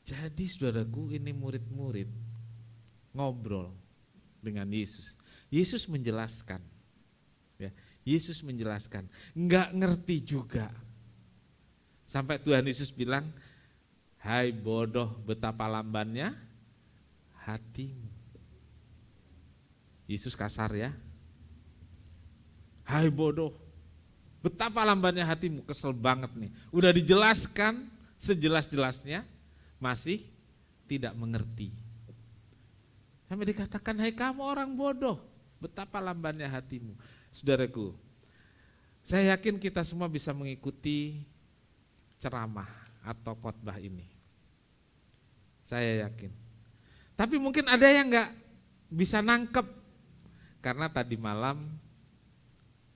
Jadi saudaraku, ini murid-murid ngobrol dengan Yesus. Yesus menjelaskan, ya, Yesus menjelaskan, nggak ngerti juga. Sampai Tuhan Yesus bilang, hai bodoh, betapa lambannya hatimu. Yesus kasar ya. Hai bodoh, betapa lambannya hatimu, kesel banget nih. Udah dijelaskan sejelas-jelasnya, masih tidak mengerti. Sampai dikatakan, hai kamu orang bodoh, betapa lambannya hatimu. Saudaraku, saya yakin kita semua bisa mengikuti ceramah atau khotbah ini. Saya yakin. Tapi mungkin ada yang gak bisa nangkep, karena tadi malam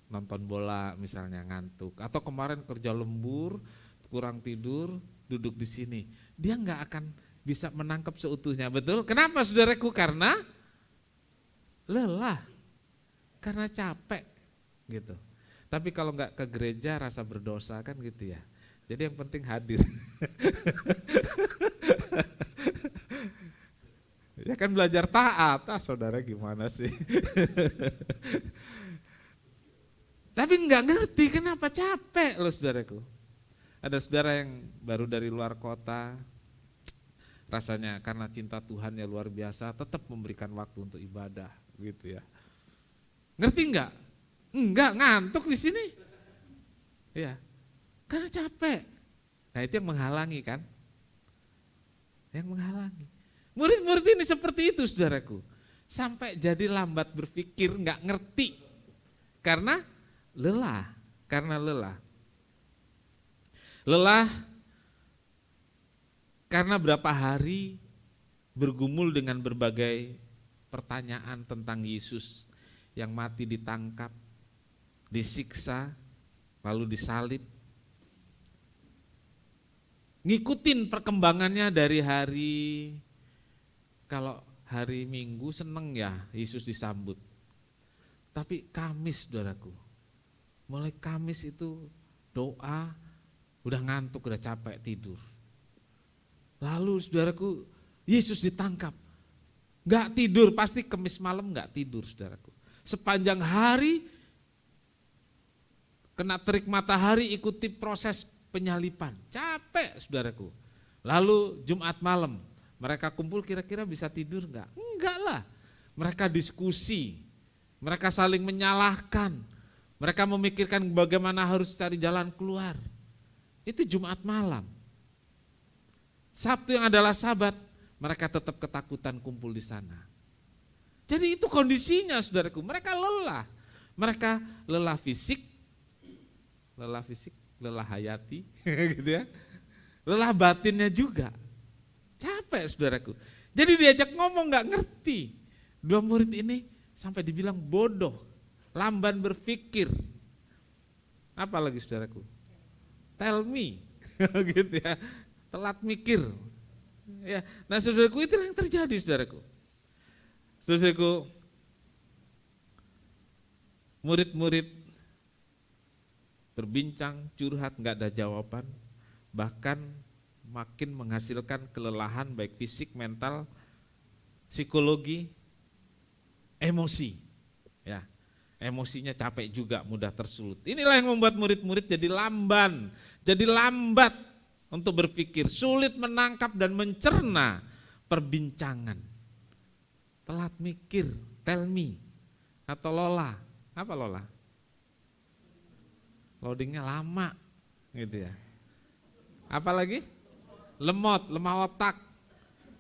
nonton bola misalnya ngantuk, atau kemarin kerja lembur, kurang tidur, duduk di sini. Dia nggak akan bisa menangkap seutuhnya, betul? Kenapa saudaraku? Karena lelah, karena capek gitu. Tapi kalau nggak ke gereja rasa berdosa kan gitu ya. Jadi yang penting hadir. Ya kan belajar taat, saudara gimana sih? Tapi nggak ngerti kenapa capek loh saudaraku. Ada saudara yang baru dari luar kota, rasanya karena cinta Tuhan yang luar biasa, tetap memberikan waktu untuk ibadah, gitu ya. Ngerti nggak? Enggak, ngantuk di sini. Ya, karena capek. Nah itu yang menghalangi kan? Yang menghalangi. Murid-murid ini seperti itu saudaraku. Sampai jadi lambat berpikir, nggak ngerti. Karena lelah. Lelah karena berapa hari bergumul dengan berbagai pertanyaan tentang Yesus yang mati ditangkap, disiksa, lalu disalib. Ngikutin perkembangannya dari hari, kalau hari Minggu seneng ya Yesus disambut. Tapi Kamis saudaraku, mulai Kamis itu doa, udah ngantuk, udah capek tidur. Lalu saudaraku, Yesus ditangkap, gak tidur, pasti Kamis malam gak tidur saudaraku. Sepanjang hari kena terik matahari, ikuti proses penyalipan, capek saudaraku. Lalu Jumat malam, mereka kumpul, kira-kira bisa tidur gak? Enggak lah, mereka diskusi, mereka saling menyalahkan, mereka memikirkan bagaimana harus cari jalan keluar. Itu Jumat malam. Sabtu yang adalah Sabat, Mereka tetap ketakutan kumpul di sana. Jadi itu kondisinya saudaraku, mereka lelah. Mereka lelah fisik, lelah hayati, gitu ya. Lelah batinnya juga. Capek saudaraku. Jadi diajak ngomong gak ngerti. Dua murid ini sampai dibilang bodoh, lamban berpikir. Apa lagi saudaraku? Tell me, gitu ya. Telat mikir. Ya, nah saudaraku, itu yang terjadi saudaraku. Saudaraku, murid-murid berbincang, curhat, nggak ada jawaban, bahkan makin menghasilkan kelelahan baik fisik, mental, psikologi, emosi. Ya, emosinya capek juga, mudah tersulut. Inilah yang membuat murid-murid jadi lamban, jadi lambat untuk berpikir, sulit menangkap dan mencerna perbincangan. Telat mikir, tell me, atau lola. Apa lola? Loadingnya lama, gitu ya. Apa lagi? Lemot, lemah otak.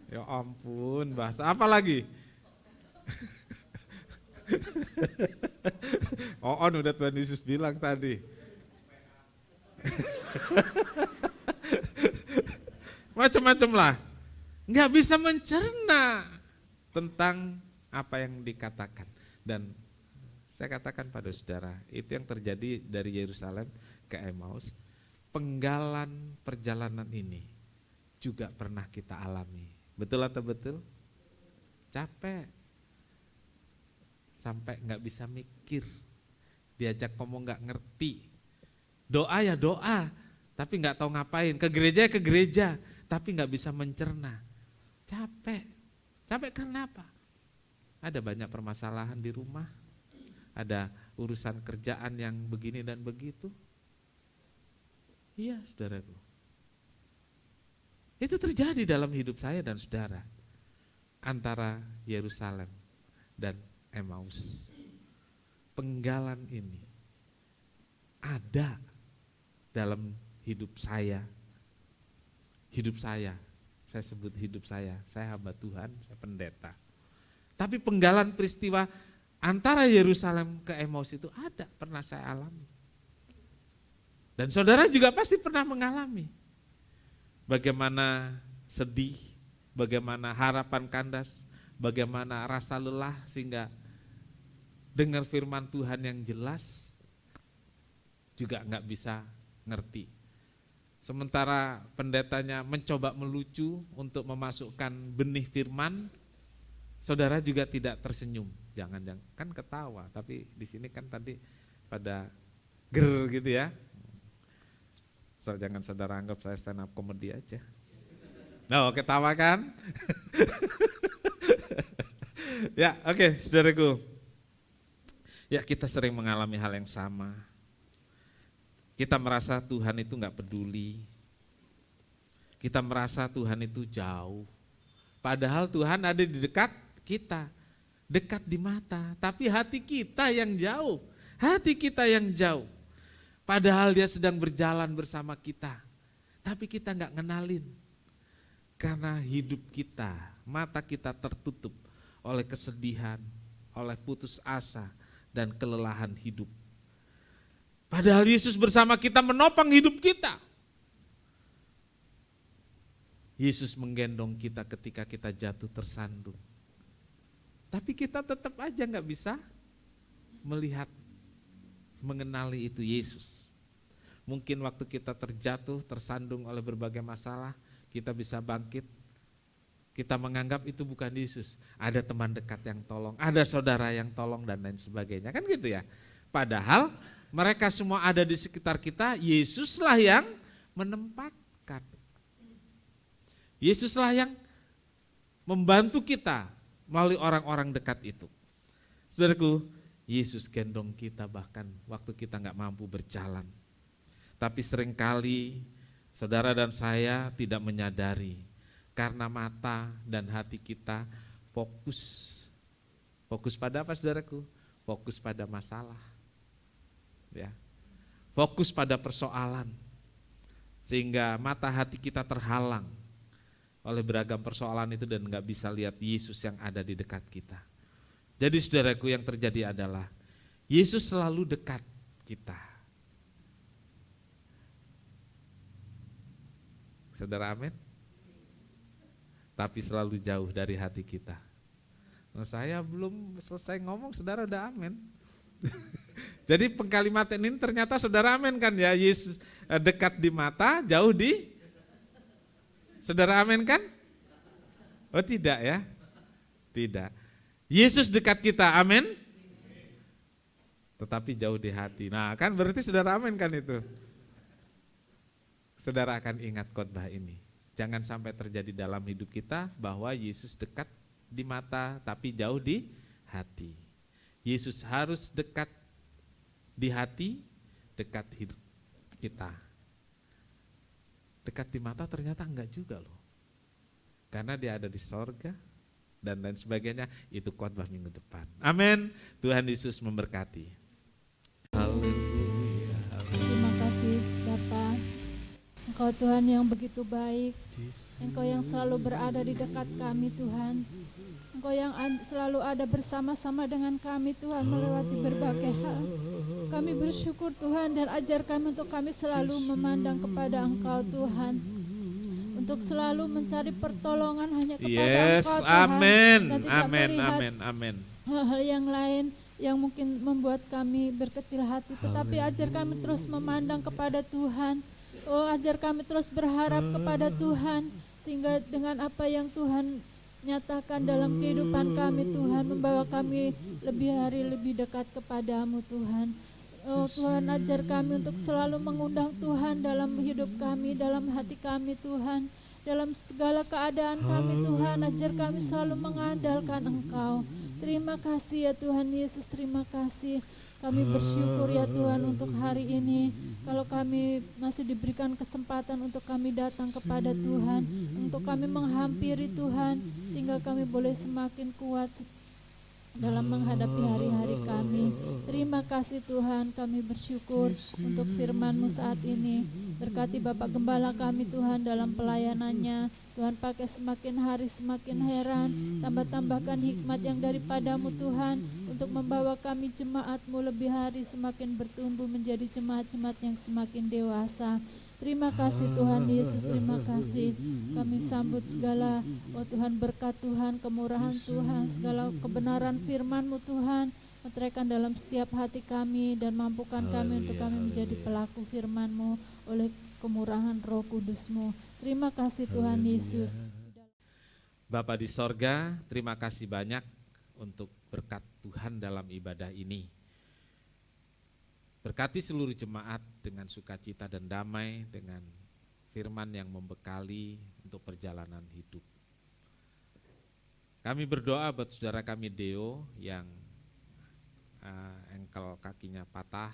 Ya ampun, bahasa apa lagi? Udah Tuhan Yesus bilang tadi. Macam-macam lah. Nggak bisa mencerna tentang apa yang dikatakan. Dan saya katakan pada saudara, itu yang terjadi dari Yerusalem ke Emmaus. Penggalan perjalanan ini juga pernah kita alami. Betul atau betul? Capek. Sampai nggak bisa mikir. Diajak ngomong nggak ngerti. Doa ya doa, tapi nggak tahu ngapain. Ke gereja ya ke gereja, tapi nggak bisa mencerna. Capek. Capek karena apa? Ada banyak permasalahan di rumah, ada urusan kerjaan yang begini dan begitu. Iya saudaraku. Itu terjadi dalam hidup saya dan saudara. Antara Yerusalem dan Emmaus. Penggalan ini ada dalam hidup saya. Saya sebut hidup saya hamba Tuhan, saya pendeta. Tapi penggalan peristiwa antara Yerusalem ke Emmaus itu ada, pernah saya alami. Dan saudara juga pasti pernah mengalami. Bagaimana sedih, bagaimana harapan kandas, bagaimana rasa lelah sehingga dengar firman Tuhan yang jelas juga nggak bisa ngerti. Sementara pendetanya mencoba melucu untuk memasukkan benih firman, saudara juga tidak tersenyum. Jangan kan ketawa, tapi di sini kan tadi pada ger gitu ya. Jangan saudara anggap saya stand up comedy aja. Nah, ketawa kan? Ya, oke, saudaraku. Ya, kita sering mengalami hal yang sama. Kita merasa Tuhan itu enggak peduli. Kita merasa Tuhan itu jauh. Padahal Tuhan ada di dekat kita. Dekat di mata, tapi hati kita yang jauh. Hati kita yang jauh. Padahal dia sedang berjalan bersama kita. Tapi kita enggak ngenalin. Karena hidup kita, mata kita tertutup oleh kesedihan, oleh putus asa dan kelelahan hidup. Padahal Yesus bersama kita menopang hidup kita. Yesus menggendong kita ketika kita jatuh tersandung. Tapi kita tetap aja gak bisa melihat, mengenali itu Yesus. Mungkin waktu kita terjatuh, tersandung oleh berbagai masalah, kita bisa bangkit. Kita menganggap itu bukan Yesus. Ada teman dekat yang tolong, ada saudara yang tolong dan lain sebagainya. Kan gitu ya. Padahal mereka semua ada di sekitar kita, Yesuslah yang menempatkan. Yesuslah yang membantu kita melalui orang-orang dekat itu. Saudaraku, Yesus gendong kita bahkan waktu kita gak mampu berjalan. Tapi seringkali saudara dan saya tidak menyadari karena mata dan hati kita fokus. Fokus pada apa saudaraku? Fokus pada masalah. Ya. Fokus pada persoalan. Sehingga mata hati kita terhalang oleh beragam persoalan itu dan nggak bisa lihat Yesus yang ada di dekat kita. Jadi saudaraku, yang terjadi adalah Yesus selalu dekat kita. Saudara, amin? Tapi selalu jauh dari hati kita. Nah, saya belum selesai ngomong, saudara udah amin. Jadi pengkalimat ini ternyata saudara amin kan ya, Yesus dekat di mata, jauh di. Saudara amin kan? Oh tidak ya? Tidak. Yesus dekat kita, amin? Tetapi jauh di hati. Nah kan berarti saudara amin kan itu? Saudara akan ingat khotbah ini. Jangan sampai terjadi dalam hidup kita bahwa Yesus dekat di mata tapi jauh di hati. Yesus harus dekat di hati, dekat hidup kita. Dekat di mata ternyata enggak juga loh. Karena dia ada di sorga dan lain sebagainya. Itu khotbah minggu depan. Amin. Tuhan Yesus memberkati. Haleluya. Terima kasih Bapa. Engkau Tuhan yang begitu baik. Engkau yang selalu berada di dekat kami Tuhan. Engkau yang selalu ada bersama-sama dengan kami Tuhan melewati berbagai hal. Kami bersyukur Tuhan dan ajar kami untuk kami selalu memandang kepada Engkau Tuhan. Untuk selalu mencari pertolongan hanya kepada Engkau Tuhan. Amin. Dan tidak melihat Amin. hal-hal yang lain yang mungkin membuat kami berkecil hati. Tetapi ajar kami terus memandang kepada Tuhan. Oh, ajar kami terus berharap kepada Tuhan. Sehingga dengan apa yang Tuhan nyatakan dalam kehidupan kami Tuhan, membawa kami lebih hari lebih dekat kepadamu Tuhan. Oh Tuhan, ajar kami untuk selalu mengundang Tuhan dalam hidup kami, dalam hati kami Tuhan, dalam segala keadaan kami Tuhan. Ajar kami selalu mengandalkan Engkau. Terima kasih ya Tuhan Yesus, terima kasih. Kami bersyukur ya Tuhan untuk hari ini. Kalau kami masih diberikan kesempatan untuk kami datang kepada Tuhan, untuk kami menghampiri Tuhan, sehingga kami boleh semakin kuat dalam menghadapi hari-hari kami. Terima kasih Tuhan, kami bersyukur untuk firman-Mu saat ini. Berkati Bapak Gembala kami Tuhan dalam pelayanannya. Tuhan pakai semakin hari semakin heran. Tambah-tambahkan hikmat yang daripadamu Tuhan, untuk membawa kami jemaat-Mu lebih hari semakin bertumbuh menjadi jemaat-jemaat yang semakin dewasa. Terima kasih Tuhan Yesus, terima kasih. Kami sambut segala, oh Tuhan, berkat Tuhan, kemurahan Tuhan, segala kebenaran firman-Mu Tuhan, meteraikan dalam setiap hati kami dan mampukan kami untuk kami menjadi pelaku firman-Mu oleh kemurahan Roh Kudus-Mu. Terima kasih Tuhan Yesus. Bapa di sorga, terima kasih banyak untuk berkat Tuhan dalam ibadah ini. Berkati seluruh jemaat dengan sukacita dan damai, dengan firman yang membekali untuk perjalanan hidup. Kami berdoa buat saudara kami Deo yang engkel kakinya patah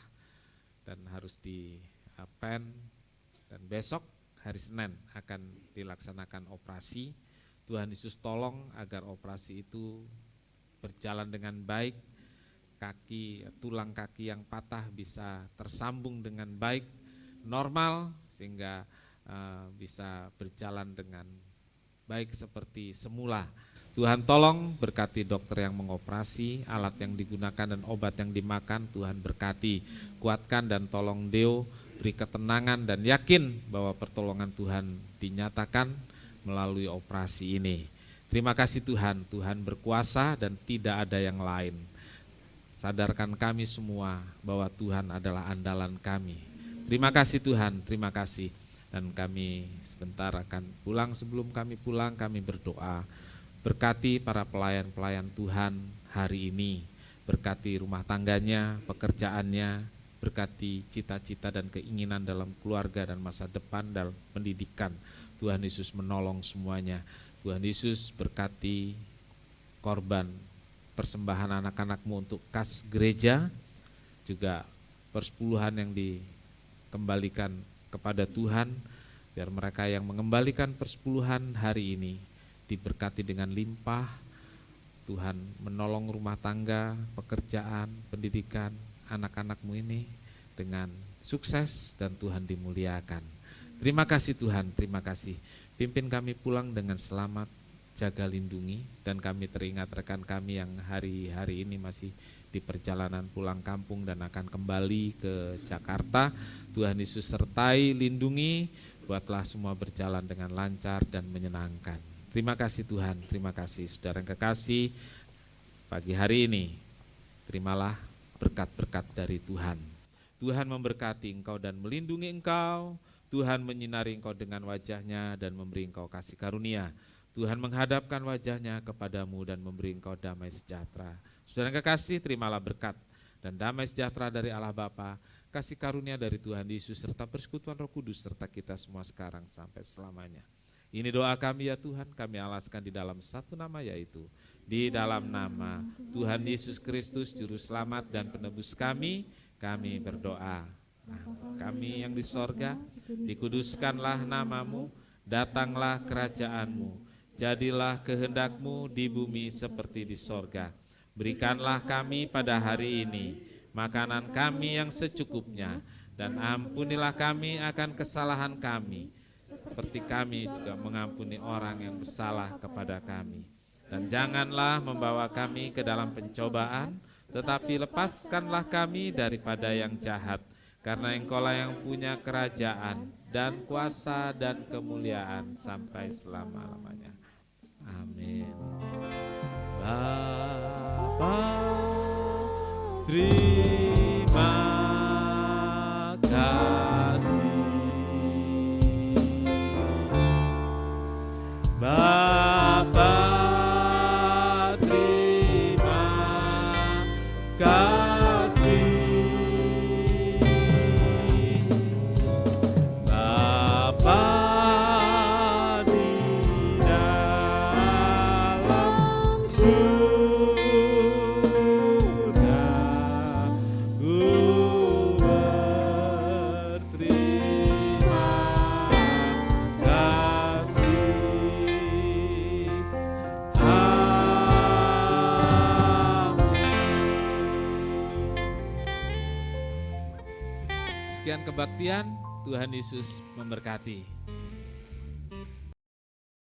dan harus di pen, dan besok hari Senin akan dilaksanakan operasi. Tuhan Yesus tolong agar operasi itu berjalan dengan baik, tulang kaki yang patah bisa tersambung dengan baik, normal, sehingga bisa berjalan dengan baik seperti semula. Tuhan tolong berkati dokter yang mengoperasi, alat yang digunakan dan obat yang dimakan. Tuhan berkati, kuatkan dan tolong Deo, beri ketenangan dan yakin bahwa pertolongan Tuhan dinyatakan melalui operasi ini. Terima kasih Tuhan, Tuhan berkuasa dan tidak ada yang lain. Sadarkan kami semua bahwa Tuhan adalah andalan kami. Terima kasih Tuhan, terima kasih. Dan kami sebentar akan pulang. Sebelum kami pulang, kami berdoa. Berkati para pelayan-pelayan Tuhan hari ini. Berkati rumah tangganya, pekerjaannya. Berkati cita-cita dan keinginan dalam keluarga dan masa depan dalam pendidikan. Tuhan Yesus menolong semuanya. Tuhan Yesus berkati korban persembahan anak-anak-Mu untuk kas gereja, juga persepuluhan yang dikembalikan kepada Tuhan, biar mereka yang mengembalikan persepuluhan hari ini diberkati dengan limpah. Tuhan menolong rumah tangga, pekerjaan, pendidikan anak-anak-Mu ini dengan sukses dan Tuhan dimuliakan. Terima kasih Tuhan, terima kasih. Pimpin kami pulang dengan selamat, jaga lindungi, dan kami teringat rekan kami yang hari-hari ini masih di perjalanan pulang kampung dan akan kembali ke Jakarta. Tuhan Yesus sertai, lindungi, buatlah semua berjalan dengan lancar dan menyenangkan. Terima kasih Tuhan, terima kasih. Saudara yang kekasih, pagi hari ini terimalah berkat-berkat dari Tuhan. Tuhan memberkati engkau dan melindungi engkau. Tuhan menyinari engkau dengan wajah-Nya dan memberi engkau kasih karunia. Tuhan menghadapkan wajah-Nya kepadamu dan memberi engkau damai sejahtera. Saudara yang kekasih, terimalah berkat dan damai sejahtera dari Allah Bapa, kasih karunia dari Tuhan Yesus serta persekutuan Roh Kudus serta kita semua sekarang sampai selamanya. Ini doa kami ya Tuhan, kami alaskan di dalam satu nama, yaitu di dalam nama Tuhan Yesus Kristus Juru Selamat dan Penebus kami berdoa. Nah, kami yang di sorga, dikuduskanlah namamu, datanglah kerajaanmu, jadilah kehendakmu di bumi seperti di sorga. Berikanlah kami pada hari ini makanan kami yang secukupnya, dan ampunilah kami akan kesalahan kami, seperti kami juga mengampuni orang yang bersalah kepada kami. Dan janganlah membawa kami ke dalam pencobaan, tetapi lepaskanlah kami daripada yang jahat. Karena Engkaulah yang punya kerajaan dan kuasa dan kemuliaan sampai selama-lamanya. Amin. Bapa, terima kasih. Bapa, terima kasih. Sekian kebaktian, Tuhan Yesus memberkati.